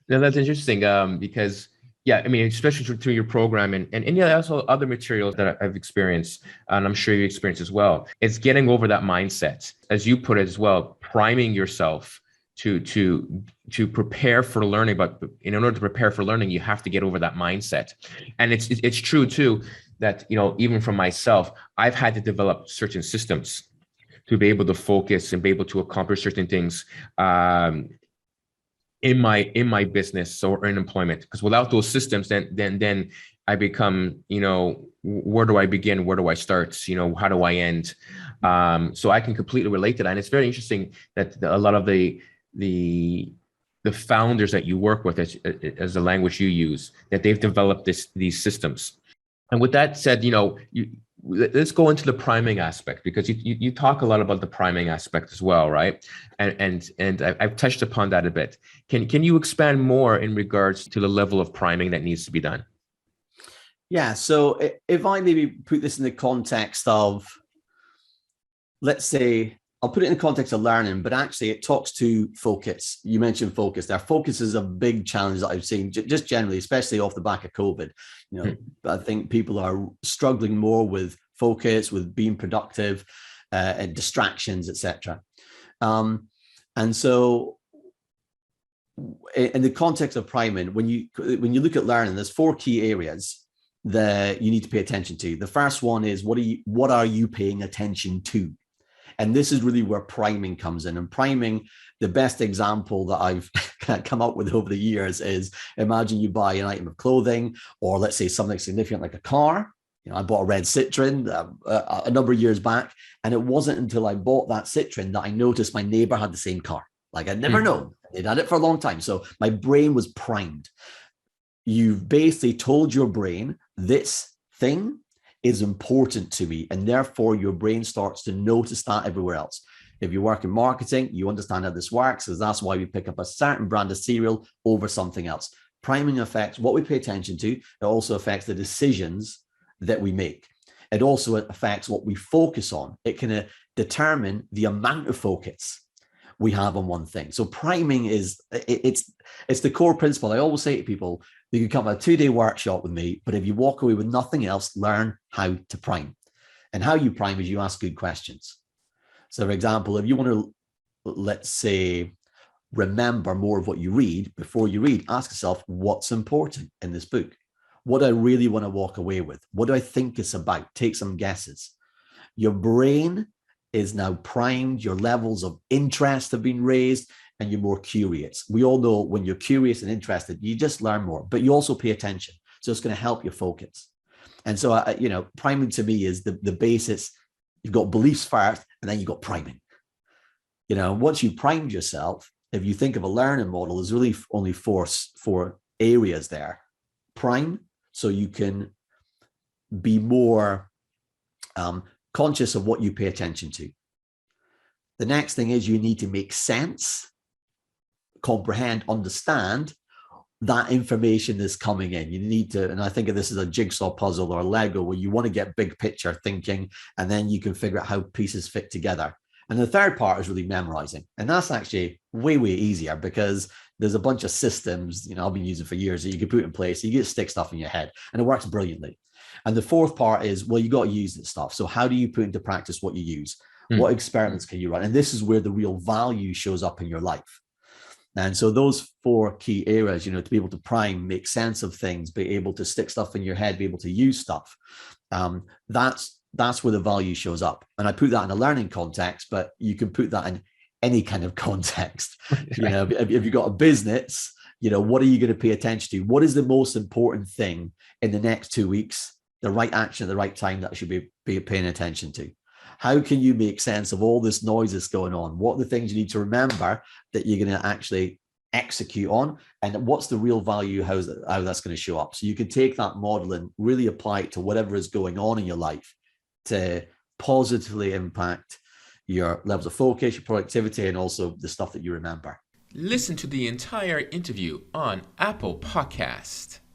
No, that's interesting. Because yeah, I mean, especially through your program and yeah, also other materials that I've experienced, and I'm sure you experience as well. It's getting over that mindset, as you put it as well, priming yourself to to to prepare for learning. But in order to prepare for learning, you have to get over that mindset. And it's true too that even from myself, I've had to develop certain systems to be able to focus and be able to accomplish certain things. In my business or in employment, because without those systems, then I become, where do I begin, where do I start, how do I end? So I can completely relate to that, and it's very interesting that a lot of the the founders that you work with, as the language you use, that they've developed these systems. And with that said, let's go into the priming aspect, because you talk a lot about the priming aspect as well, right? And I've touched upon that a bit. Can you expand more in regards to the level of priming that needs to be done? Yeah. So if I maybe put this in the context of, let's say, I'll put it in the context of learning, but actually it talks to focus. You mentioned focus there. Focus is a big challenge that I've seen just generally, especially off the back of COVID. I think people are struggling more with focus, with being productive, and distractions, etc. And so in the context of priming, when you look at learning, there's four key areas that you need to pay attention to. The first one is what are you paying attention to? And this is really where priming comes in. And priming, the best example that I've come up with over the years is, imagine you buy an item of clothing, or let's say something significant like a car. I bought a red Citroen a number of years back, and it wasn't until I bought that Citroen that I noticed my neighbor had the same car. Like, I'd never known. They'd had it for a long time. So my brain was primed. You've basically told your brain, this thing is important to me, and therefore your brain starts to notice that everywhere else. If you work in marketing, you understand how this works, because that's why we pick up a certain brand of cereal over something else. Priming affects what we pay attention to. It also affects the decisions that we make. It also affects what we focus on. It can determine the amount of focus we have on one thing. So priming it's the core principle. I always say to people, you can come to a 2-day workshop with me, but if you walk away with nothing else, learn how to prime. And how you prime is you ask good questions. So for example, if you want to, let's say, remember more of what you read, before you read, ask yourself, what's important in this book? What do I really want to walk away with? What do I think it's about? Take some guesses. Your brain is now primed, your levels of interest have been raised, and you're more curious. We all know when you're curious and interested, you just learn more, but you also pay attention. So it's going to help your focus. And so, priming to me is the basis. You've got beliefs first, and then you've got priming. Once you primed yourself, if you think of a learning model, there's really only four areas there. Prime, so you can be more conscious of what you pay attention to. The next thing is you need to make sense, comprehend, understand that information is coming in. You need to, and I think of this as a jigsaw puzzle or a Lego, where you want to get big picture thinking, and then you can figure out how pieces fit together. And the third part is really memorizing. And that's actually way, way easier, because there's a bunch of systems, I've been using for years, that you can put in place. So you get stick stuff in your head, and it works brilliantly. And the fourth part is, well, you got to use this stuff. So how do you put into practice what you use? What experiments can you run? And this is where the real value shows up in your life. And so those four key areas, to be able to prime, make sense of things, be able to stick stuff in your head, be able to use stuff. That's where the value shows up. And I put that in a learning context, but you can put that in any kind of context. If you've got a business, what are you going to pay attention to? What is the most important thing in the next 2 weeks? The right action at the right time that I should be paying attention to. How can you make sense of all this noise that's going on? What are the things you need to remember that you're going to actually execute on? And what's the real value, how that's going to show up? So you can take that model and really apply it to whatever is going on in your life to positively impact your levels of focus, your productivity, and also the stuff that you remember. Listen to the entire interview on Apple Podcast.